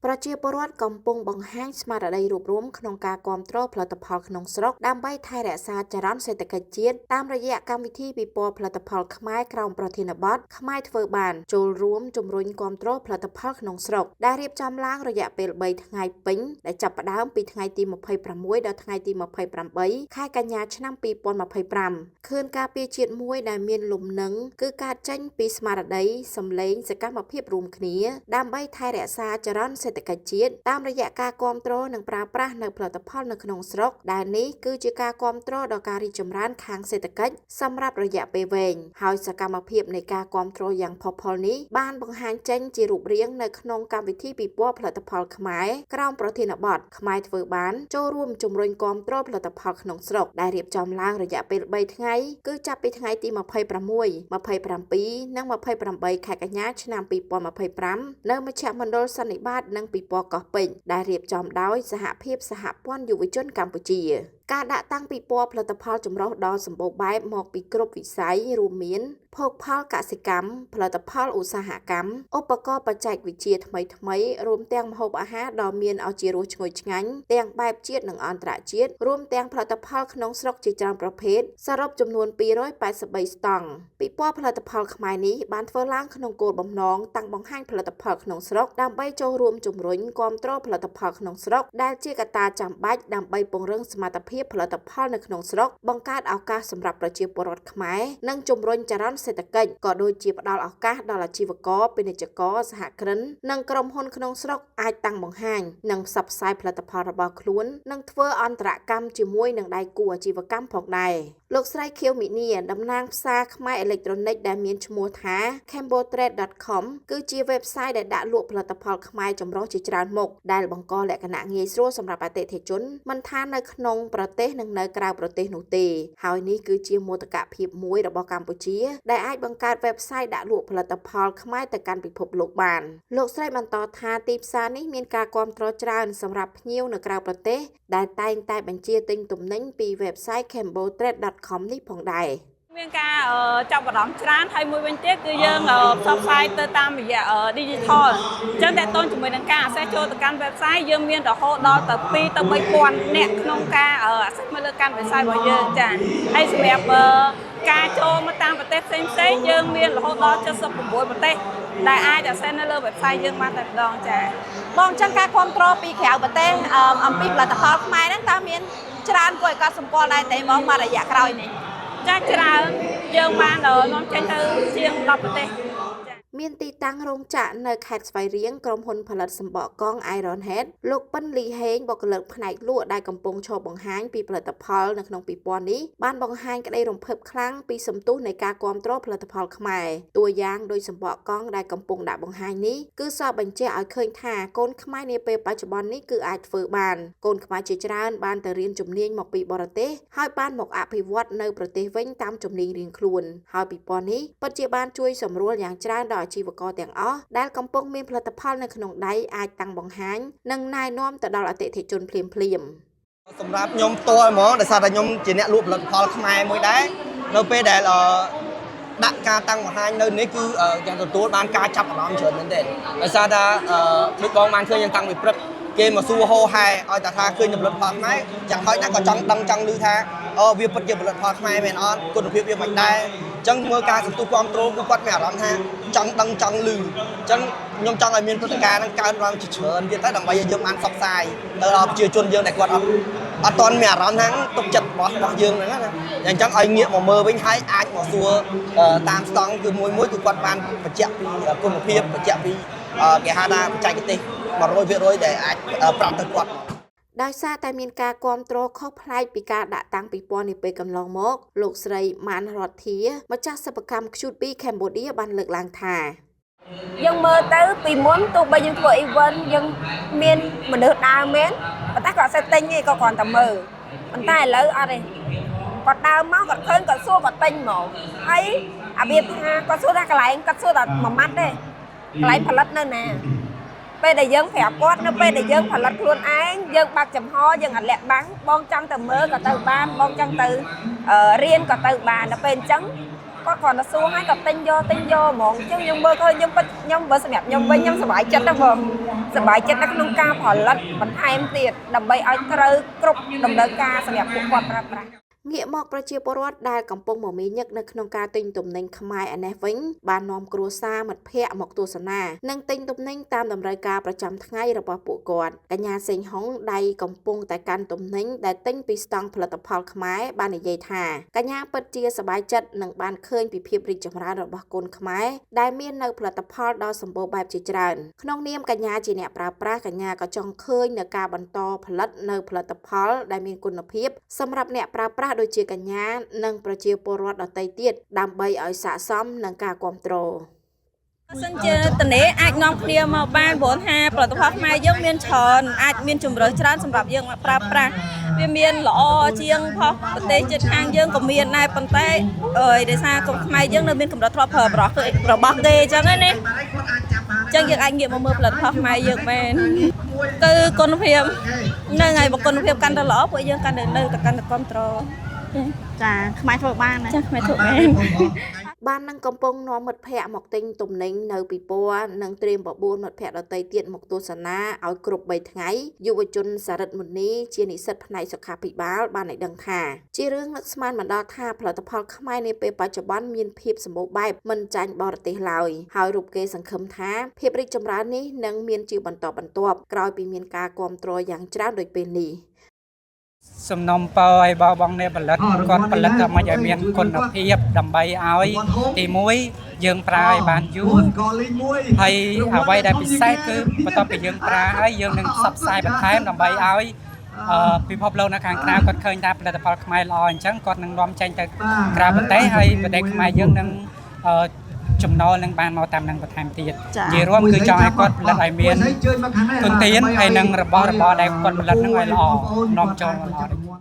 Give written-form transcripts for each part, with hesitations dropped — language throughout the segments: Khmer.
ប្រជាពលរដ្ឋកំពុងបង្ហាញស្មារតីរួបរวมក្នុងការគាំទ្រផលិតផលក្នុងស្រុកដើម្បីថែរក្សាចរន្តសេដ្ឋកិច្ចជាតិតាមរយៈកម្មវិធីពិព័រណ៍ផលិតផលខ្មែរក្រោមប្រធានបទខ្មែរធ្វើបានចូលរួមជំរុញគាំទ្រផលិតផលក្នុងស្រុកដែលរៀបចំឡើងរយៈពេល3ថ្ងៃពេញដែលចាប់ផ្ដើមពីថ្ងៃទី26ដល់ថ្ងៃទី28ខែកញ្ញាឆ្នាំ2025ខឿនការពារជាតិមួយដែលមានលំនឹងគឺការចេញពីស្មារតីសម្លេងសកម្មភាពរួមគ្នាដើម្បីថែរក្សាចរន្តសេដ្ឋកិច្ចជាតិតាមរយៈការគាំទ្រនិងប្រើប្រាស់នៅផលិតផលនៅក្នុងស្រុកដែលនេះគឺជាការគាំទ្រដល់ការរីកចម្រើនខាងសេដ្ឋកិច្ចសម្រាប់រយៈពេលវែងហើយសកម្មភាពនៃការគាំទ្រយ៉ាងផុសផុលនេះបានបង្ហាញចេញជារូបរាងនៅក្នុងកម្មវិធីពិព័រណ៍ផលិតផលខ្មែរក្រោមប្រធានបទខ្មែរធ្វើបានចូលរួមជំរុញគាំទ្រផលិតផលក្នុងស្រុកដែលរៀបចំឡើងរយៈពេល3ថ្ងៃគឺចាប់ពីថ្ងៃទី26 27និង28ខែកញ្ញាឆ្នាំ2025នៅមជ្ឈមណ្ឌលសន្និបាតនិងពិព័រណ៍កោះពេជ្រដែលរៀបចំដោយសហភាពសហព័ន្ធយុវជនកម្ពុជាការដាក់តាំងពិព័រណ៍ផលិតផលចម្រុះដ៏សម្បូរបែបមកពីគ្រប់វិស័យរួមមានភោគផលកសិកម្មផលិតផលឧស្សាហកម្មឧបករណ៍បច្ចេកវិទ្យាថ្មីៗរួមទាំងម្ហូបអាហារដ៏មានឱជារសឈ្ងុយឆ្ងាញ់ទាំងបែបជាតិនិងអន្តរជាតិរួមទាំងផលិតផលក្នុងស្រុកជាច្រើនប្រភេទសរុបចំនួន283ស្តង់ពិព័រណ៍ផលិតផលខ្មែរនេះបានធ្វើឡើងក្នុងគោលបំណងតាំងបង្ហាញផលិតផលក្នុងស្រុកដើម្បីចូលរួមជំរុញគាំទ្រផលិតផលក្នុងស្រុកដែលជាកត្តាចាំបាច់ដើម្បីពង្រឹងសមត្ថភាពផលិតផលនៅក្នុងស្រុកបង្កើតឱកាសសម្រាប់ប្រជាពលរដ្ឋខ្មែរនិងជំរុញចរន្តសេដ្ឋកិច្ចក៏ដូចជាផ្ដល់ឱកាសដល់អាជីវករពាណិជ្ជករសហគ្រិននិងក្រុមហ៊ុនក្នុងស្រុកអាចតាំងបង្ហាញនិងផ្សព្វផ្សាយផលិតផលរបស់ខ្លួននិងធ្វើអន្តរកម្មជាមួយនឹងដៃគូអាជីវកម្មផងដែរលោកស្រីខៀវមីនីតំណាងផ្សារខ្មែរអេឡិចត្រូនិកដែលមានឈ្មោះថា cambotrade.com គឺជា website ដែលដាក់លក់ផលិតផលខ្មែរចម្រុះជាច្រើនមុខដែលបង្កលក្ខណៈងាយស្រួលសម្រាប់អតិថិជនមិនថានៅក្នុងប្រទេសនិងនៅក្រៅប្រទេសនោះទេហើយនេះគឺជាមោទកភាពមួយរបស់កម្ពុជាដែលអាចបង្កើត website ដាក់លក់ផលិតផលខ្មែរទៅកាន់ពិភពលោកបានលោកស្រីបន្តថាទីផ្សារនេះមានការគាំទ្រច្រើនសម្រាប់ភ្ញៀវនៅក្រៅប្រទេសដែលតែងតែបញ្ជាទិញទំនិញពី website cambotrade.com នេះផងដែរមានការចាប់អារម្មណ៍ច្រើនហើយមួយវិញទៀតគឺយើងផ្សព្វផ្សាយទៅតាមរយៈ digital អញ្ចឹងតើតូនជាមួយនឹងការ access ចូលទៅកាន់ website យើងមានរហូតដល់ទៅ2ទៅ3000នាក់ក្នុងការ access មកលើកាន់ website របស់យើងចា៎ហើយសម្រាប់ការចូលមកតាមប្រទេសផ្សេងៗយើងមានរហូតដល់79ប្រទេសដែលអាច access នៅលើ website យើងបានតែម្ដងចា៎បងអញ្ចឹងការគ្រប់គ្រងពីក្រៅប្រទេសអំពីផលិតផលខ្មែរហ្នឹងតើមានច្រើនគួរឲ្យកត់សម្គាល់ដែរទេបងមករយៈក្រោយនេះចាច្រើនយើងបាននាំចេញទៅជាង10ប្រទេសមានទីតាំងរោងចក្រនៅខេត្តស្វាយរៀងក្រុមហ៊ុនផលិតសម្បកកង់ Iron Head លោកប៉ិនលីហេងបុគ្គលិកផ្នែកលក់ដែលកំពុងឈរបង្ហាញពីផលិតផលនៅក្នុងពិព័រណ៍នេះបានបង្ហាញក្តីរំភើបខ្លាំងពីសន្ទុះនៃការគាំទ្រផលិតផលខ្មែរតួយ៉ាងដោយសម្បកកង់ដែលកំពុងដាក់បង្ហាញនេះគឺសរបញ្ជាក់ឲ្យឃើញថាកូនខ្មែរនាពេលបច្ចុប្បន្ននេះគឺអាចធ្វើបានកូនខ្មែរជាច្រើនបានទៅរៀនជំនាញមកពីបរទេសហើយបានមកអភិវឌ្ឍនៅប្រទេសវិញតាមជំនាញរៀងខ្លួនហើយពិព័រណ៍នេះពិតជាបានជួយសម្រួលយ៉ាងច្រើនដល់អាជីវករទាំងអស់ដែលកំពុងមានផលិតផលនៅក្នុងដៃអាចតាំងបង្ហាញនិងណែនាំទៅដល់អតិថិជនភ្លាមសម្រាប់ខ្ញុំផ្ទាល់ហ្មងដោយសារតែខ្ញុំជាអ្នកលក់ផលិតផលខ្មែរមួយដែរនៅពេលដែលដាក់ការតាំងបង្ហាញនៅនេះគឺយ៉ាងទទួលបានការចាប់អារម្មណ៍ច្រើនមែនទែនដោយសារតែដូចបងបានឃើញយ៉ាងតាំងពីព្រឹកគេមកសួរហោហែឲ្យតែថាឃើញផលិតផលខ្មែរយ៉ាងហោចណាស់ក៏ចង់ដឹងចង់ឮថាវាពិតជាផលិតផលខ្មែរមែនអត់គុណភាពវាមិនដែរអញ្ចឹងមើលការសន្ទុះគ្រប់គ្រងគឺគាត់មានអារម្មណ៍ថាចង់ដឹងចង់ឮអញ្ចឹងខ្ញុំចង់ឲ្យមានព្រឹត្តិការណ៍ហ្នឹងកើតឡើងជាច្រើនទៀតតែដើម្បីឲ្យយើងបានផ្សព្វផ្សាយទៅដល់ប្រជាជនយើងដែលគាត់អត់ទាន់មានអារម្មណ៍ថាទុកចិត្តរបស់យើងហ្នឹងណាអញ្ចឹងឲ្យងាកមកមើលវិញហើយអាចមកសួរតាមស្តង់គឺមួយគឺគាត់បានបញ្ជាក់ពីគុណភាពបញ្ជាក់ពីគេហៅថាបច្ចេកទេស100% ដែលអាចប្រាប់ទៅគាត់ដោយសារតែមានការគាំទ្រខុសប្លែកពីការដាក់តាំងពិព័រណ៍នាពេលកន្លងមកលោកស្រីម៉ានរដ្ឋធាម្ចាស់សិប្បកម្ម QB Cambodia បានលើកឡើងថាយើងមើលទៅពីមុនទោះបីយើងធ្វើ event យើងមានមនុស្សដើរមែនប៉ុន្តែគាត់អត់ទិញទេក៏គ្រាន់តែមើលប៉ុន្តែឥឡូវអត់ទេគាត់ដើរមកគាត់ឃើញគាត់សួរគាត់ទិញមកហើយអាវាថាគាត់សួរថាកន្លែងគាត់សួរតែមួយម៉ាត់ទេកន្លែងផលិតនៅណាពេលដែលយើងប្រាប់គាត់នៅពេលដែលយើងផលិតខ្លួនឯងយើងបាក់ចំហយើងអត់លាក់បាំងបងចង់ទៅមើលក៏ទៅបានបងចង់ទៅរៀនក៏ទៅបានដល់ពេលអញ្ចឹង គាត់គាត់ទៅសួរឲ្យគាត់ទិញយកហ្មងអញ្ចឹងយើងមើលឃើញខ្ញុំបើសម្រាប់ខ្ញុំវិញខ្ញុំសប្បាយចិត្តណាស់បងសប្បាយចិត្តនៅក្នុងការផលិតបន្ថែមទៀតដើម្បីឲ្យត្រូវគ្រប់តម្រូវការសម្រាប់ពួកគាត់ប្រើប្រាស់ ងាកមកប្រជាពលរដ្ឋដែលកំពុងមមាញឹកនៅក្នុងការទិញទំនិញខ្មែរឯនេះវិញបាននាំគ្រួសារមិត្តភ័ក្តិមកទស្សនានិងទិញទំនិញតាមតម្រូវការប្រចាំថ្ងៃរបស់ពួកគាត់កញ្ញាសេងហុងដៃកំពុងតែកាន់ទំនិញដែលទិញពីស្តង់ផលិតផលខ្មែរបាននិយាយថាកញ្ញាពិតជាសប្បាយចិត្តនិងបានឃើញពីភាពរីកចម្រើនរបស់កូនខ្មែរដែលមាននៅផលិតផលដ៏សម្បូរបែបជាច្រើនក្នុងនាមកញ្ញាជាអ្នកប្រើប្រាស់កញ្ញាក៏ចង់ឃើញនៅការបន្តផលិតនៅផលិតផលដែលមានគុណភាពសម្រាប់អ្នកប្រើប្រាស់ដូចជាកញ្ញានិងប្រជាពលរដ្ឋដទៃទៀតដើម្បីឲ្យស័ក្តិសមនឹងការគ្រប់គ្រង សិនជាតនេអាចនាំគ្នាមកបានព្រោះថាផលិតផលខ្មែរយើងមានច្រើនអាចមានជម្រើសច្រើនសម្រាប់យើងមកប្រើប្រាស់វាមានល្អជាងផុសប្រទេសជិតខាងយើងក៏មានដែរប៉ុន្តែដោយសារកុំខ្មែរយើងនៅមានកម្រិតធ្លាប់ប្រើរបស់គេអញ្ចឹងណាអញ្ចឹងយើងអាចងាកមកមើលផលិតផលខ្មែរយើងមែនគឺគុណភាពនៅថ្ងៃបើគុណភាពកាន់តែល្អពួកយើងកាន់តែនៅតែកាន់តែគ្រប់គ្រងចាខ្មែរធ្វើបានណាចាខ្មែរធ្វើបាន បាននឹងកំពុងនាំមិត្តភ័ក្តិមកទិញទំនិញនៅពីពណ៌និងត្រៀមបបួលមិត្តភ័ក្តិដទៃទៀតមកទស្សនាឲ្យគ្រប់3ថ្ងៃយុវជនសារិទ្ធមុនីជានិស្សិតផ្នែកសុខាភិបាលបានឲ្យដឹងថាជារឿងនឹកស្មានមិនដល់ថាផលិតផលខ្មែរនាពេលបច្ចុប្បន្នមានភាពសម្បូរបែបមិនចាញ់បរទេសឡើយហើយរូបគេសង្ឃឹមថាភាពរីកចម្រើននេះនឹងមានជាបន្តបន្ទាប់ក្រោយពីមានការគ្រប់គ្រងយ៉ាងច្រើនដូចពេលនេះ សំណុំពរឲ្យបងអ្នកផលិតគាត់ផលិតតែមកឲ្យមានគុណភាពដើម្បីឲ្យទី1យើងប្រើឲ្យបានយូរហើយអ្វីដែលពិសេសគឺបន្ទាប់ពីយើងប្រើហើយយើងនឹងផ្សព្វផ្សាយបន្ថែមដើម្បីឲ្យពិភពលោកនៅខាងក្រៅគាត់ឃើញថាផលិតផលខ្មែរល្អអញ្ចឹងគាត់នឹងនាំចេញទៅក្រៅប្រទេសហើយប្រទេសខ្មែរយើងនឹងចំណូលនឹងបានមកតាមនឹងបន្ថែមទៀតនិយាយរួមគឺចង់ឲ្យគាត់ផលិតឲ្យមានទុនធានហើយនឹងរបស់របរដែលគាត់ផលិតនឹងឲ្យល្អនាំចូលល្អ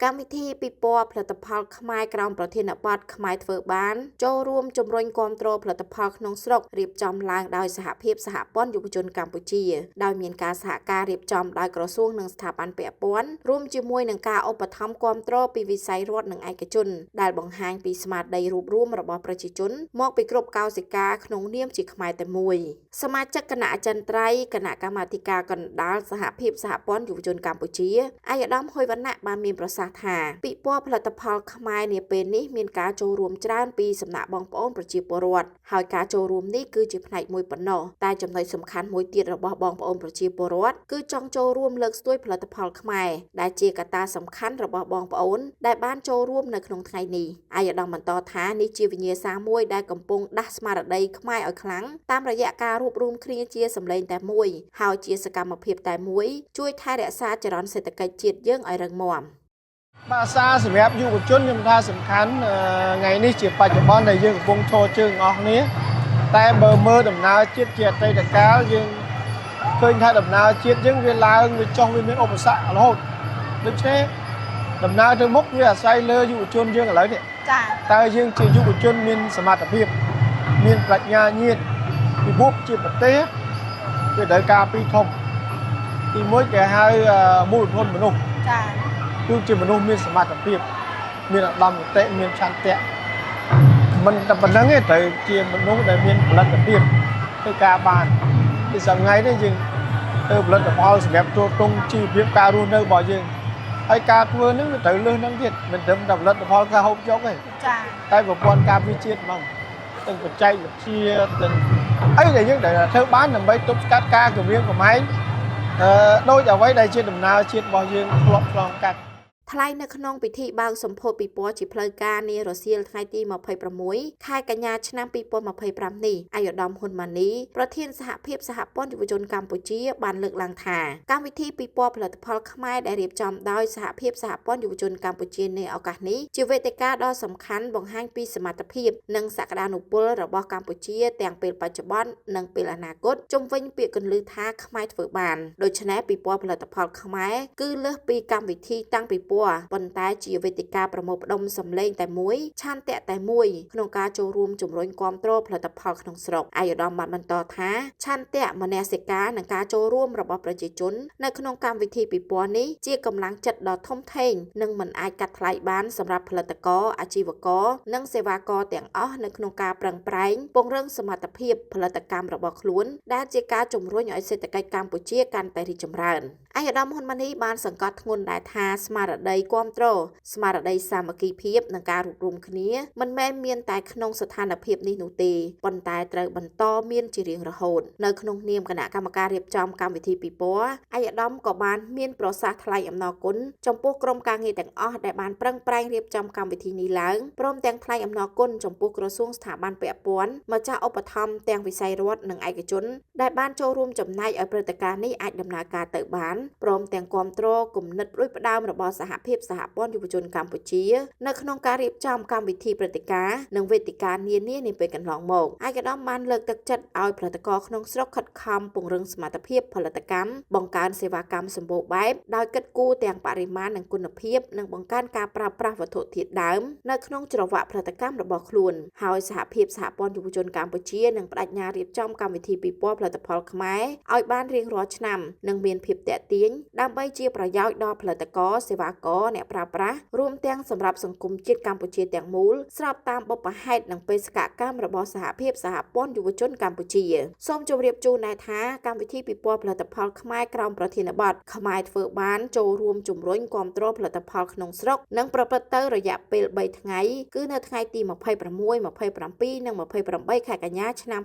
កម្មវិធីពិព័រណ៍ផលិតផលខ្មែរក្រោមប្រធានបទខ្មែរធ្វើបានចូលរួមជំរុញគាំទ្រផលិតផលក្នុងស្រុករៀបចំឡើងដោយសហភាពសហព័ន្ធយុវជនកម្ពុជាដោយមានការសហការរៀបចំដោយក្រសួងនិងស្ថាប័នពាក់ព័ន្ធរួមជាមួយនឹងការឧបត្ថម្ភគាំទ្រពីវិស័យរដ្ឋនិងឯកជនដែលបង្ហាញពីស្មារតីរួបរวมរបស់ប្រជាជនមកពីគ្រប់កោសិកាក្នុងនាមជាខ្មែរតែមួយសមាជិកគណៈអចិន្ត្រៃយ៍គណៈកម្មាធិការកណ្ដាលសហភាពសហព័ន្ធយុវជនកម្ពុជាអាយដាមហុយវណ្ណៈបានមានប្រសាសន៍ថាពិព័រណ៍ផលិតផលខ្មែរនាពេលនេះមានការចូលរួមច្រើនពីសំណាក់បងប្អូនប្រជាពលរដ្ឋហើយការចូលរួមនេះគឺជាផ្នែកមួយប៉ុណ្ណោះតែចំណុចសំខាន់មួយទៀតរបស់បងប្អូនប្រជាពលរដ្ឋគឺចង់ចូលរួមលើកស្ទួយផលិតផលខ្មែរដែលជាកត្តាសំខាន់របស់បងប្អូនដែលបានចូលរួមនៅក្នុងថ្ងៃនេះអាយដាមបន្តថានេះជាវិញ្ញាសាមួយដែលកំពុងដាស់ស្មារតីខ្មែរឲ្យខ្លាំងតាមរយៈការរួបរวมគ្នាជាសម្លេងតែមួយហើយជាសកម្មភាពតែមួយជួយថែរក្សាចរន្តសេដ្ឋកិច្ចជាតិយើងឲ្យរឹងមាំ ភាសាសម្រាប់យុវជនខ្ញុំថាសំខាន់ថ្ងៃនេះជាបច្ចុប្បន្នដែលយើងកំពុងឈរជើងអស់គ្នាតែបើមើលដំណើរជាតិជាអតីតកាលយើងឃើញថាដំណើរជាតិយើងវាឡើងវាចុះវាមានឧបសគ្គរហូតដូច្នេះដំណើរទៅមុខវាអាស្រ័យលើយុវជនយើងឥឡូវនេះចាតើយើងជាយុវជនមានសមត្ថភាពមានប្រាជ្ញាញាណពីមុខជាប្រទេសវាត្រូវការពីរធំទីមួយគេហៅមូលធនមនុស្សចា គឺជាមនុស្សមានសមត្ថភាពមានឧត្តមគតិមានឆន្ទៈមិនតែប៉ុណ្្នឹងទេត្រូវជាមនុស្សដែលមានផលិតភាពធ្វើការបានពីសម្ងាយនេះយើងធ្វើផលិតផលសម្រាប់ទូទងជីវភាពការរស់នៅរបស់យើងហើយការធ្វើហ្នឹងវាត្រូវលើសហ្នឹងទៀតមិនត្រឹមតែផលិតផលការហូបចុកទេចាតែប្រព័ន្ធការពារជាតិហ្មងទាំងបច្ចេកវិទ្យាទាំងអីដែលយើងត្រូវធ្វើបានដើម្បីទប់ស្កាត់ការគំរាមកំហែងដោយអ្វីដែលជាដំណើរជាតិរបស់យើងធ្លាប់ឆ្លងកាត់ ថ្លែងនៅក្នុងពិធីបើកសម្ពោធពិព័រណ៍ជាផ្លូវការនារសៀលថ្ងៃទី26ខែកញ្ញាឆ្នាំ2025នេះអាយដាមហ៊ុនម៉ាណីប្រធានសហភាពសហព័ន្ធយុវជនកម្ពុជាបានលើកឡើងថាកម្មវិធីពិព័រណ៍ផលិតផលខ្មែរដែលរៀបចំដោយសហភាពសហព័ន្ធយុវជនកម្ពុជានៅឱកាសនេះជាវេទិកាដ៏សំខាន់បង្ហាញពីសមត្ថភាពនិងសក្តានុពលរបស់កម្ពុជាទាំងពេលបច្ចុប្បន្ននិងពេលអនាគតជំវិញពាក្យគន្លឹះថាខ្មែរធ្វើបានដូច្នេះពិព័រណ៍ផលិតផលខ្មែរគឺលើសពីកម្មវិធីតាំងពិព័រណ៍ ព័រប៉ុន្តែជាវេទិកាប្រមូលផ្ដុំសម្លេងតែមួយឆន្ទៈតែមួយក្នុងការចូលរួមជំរុញគាំទ្រផលិតផលក្នុងស្រុកអាយដាមបានបន្តថាឆន្ទៈមនសិការនិងការចូលរួមរបស់ប្រជាជននៅក្នុងកម្មវិធីពិព័រណ៍នេះជាកម្លាំងចិត្តដ៏ធំធេងនិងមិនអាចកាត់ថ្លៃបានសម្រាប់ផលិតករអាជីវករនិងសេវាករទាំងអស់នៅក្នុងការប្រឹងប្រែងពង្រឹងសមត្ថភាពផលិតកម្មរបស់ខ្លួនដែលជាការជំរុញឲ្យសេដ្ឋកិច្ចកម្ពុជាកាន់តែរីកចម្រើនអាយដាមហ៊ុនម៉ាណីបានសង្កត់ធ្ងន់ដែរថាស្មារតីគាំទ្រស្មារតីសាមគ្គីភាពនិងការរួបរวมគ្នាមិនមែនមានតែក្នុងស្ថានភាពនេះនោះទេប៉ុន្តែត្រូវបន្តមានជារៀងរហូតនៅក្នុងនាមគណៈកម្មការរៀបចំកម្មវិធីពិព័រណ៍អាយដាមក៏បានមានប្រសាសន៍ថ្លែងអំណរគុណចំពោះក្រុមការងារទាំងអស់ដែលបានប្រឹងប្រែងរៀបចំកម្មវិធីនេះឡើងព្រមទាំងថ្លែងអំណរគុណចំពោះក្រសួងស្ថាប័នពាក់ព័ន្ធម្ចាស់ឧបត្ថម្ភទាំងវិស័យរដ្ឋនិងឯកជនដែលបានចូលរួមចំណែកឲ្យព្រឹត្តិការណ៍នេះអាចដំណើរការទៅបានព្រមទាំងគាំទ្រគំនិតរួចផ្ដើមរបស់សហភាពសហព័ន្ធយុវជនកម្ពុជានៅក្នុងការរៀបចំកម្មវិធីព្រឹត្តិការណ៍និងវេទិកានានានាពេលកន្លងមកឯកឧត្តមបានលើកទឹកចិត្តឲ្យផលិតករក្នុងស្រុកខិតខំពង្រឹងសមត្ថភាពផលិតកម្មបង្កើនសេវាកម្មសម្បូរបែបដោយគិតគូរទាំងបរិមាណនិងគុណភាពនិងបង្កើនការប្រើប្រាស់វត្ថុធាតុដើមនៅក្នុងច្រវាក់ផលិតកម្មរបស់ខ្លួនហើយសហភាពសហព័ន្ធយុវជនកម្ពុជានឹងបដិញ្ញារៀបចំកម្មវិធីពិព័រណ៍ផលិតផលខ្មែរឲ្យបានរៀងរាល់ឆ្នាំនិងមានភាពទាក់ទាញដើម្បីជាប្រយោជន៍ដល់ផលិតករសេវាករអ្នកប្រើប្រាស់រួមទាំងសម្រាប់សង្គមជាតិកម្ពុជាទាំងមូលស្របតាមបុព្វហេតុនិងបេសកកម្មរបស់សហភាពសហព័ន្ធយុវជនកម្ពុជាសូមជម្រាបជូនដែរថាកម្មវិធីពិព័រណ៍ផលិតផលខ្មែរក្រោមប្រធានបទខ្មែរធ្វើបានចូលរួមជំរុញគាំទ្រផលិតផលក្នុងស្រុកនិងប្រព្រឹត្តទៅរយៈពេល3ថ្ងៃគឺនៅថ្ងៃទី26 27និង28ខែកញ្ញាឆ្នាំ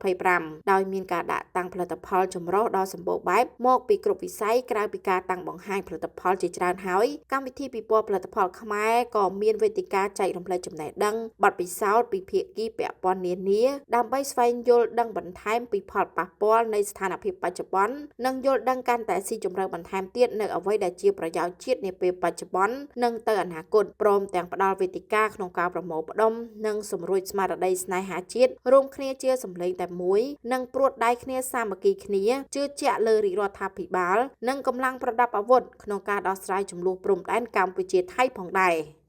2025ដោយមានការដាក់តាំងផលិតផលចម្រុះដ៏សម្បូរបែបមកពីគ្រប់វិស័យក្រៅពីការតាំងបង្ហាញផលិតផលជាច្រើនហើយកម្មវិធីពិព័រណ៍ផលិតផលខ្មែរក៏មានវេទិកាចែករំលែកចំណេះដឹងបទពិសោធន៍ពីភាគីពាក់ព័ន្ធនានាដើម្បីស្វែងយល់ដឹងបន្ថែមពីផលប៉ះពាល់នៃស្ថានភាពបច្ចុប្បន្ននិងយល់ដឹងកាន់តែស៊ីជម្រៅបន្ថែមទៀតនៅអ្វីដែលជាប្រយោជន៍ជាតិនាពេលបច្ចុប្បន្ននិងទៅអនាគតព្រមទាំងផ្ដល់វេទិកាក្នុងការប្រមូលផ្ដុំនិងសម្រួចស្មារតីស្នេហាជាតិរួមគ្នាជាសម្លេងតែមួយនិងព្រួតដៃគ្នាសាមគ្គីគ្នាជឿជាក់លើរាជរដ្ឋាភិបាលនិងកម្លាំងប្រដាប់អាវុធក្នុងការដោះស្រាយជម្លោះព្រំដែនកម្ពុជាថៃផងដែរ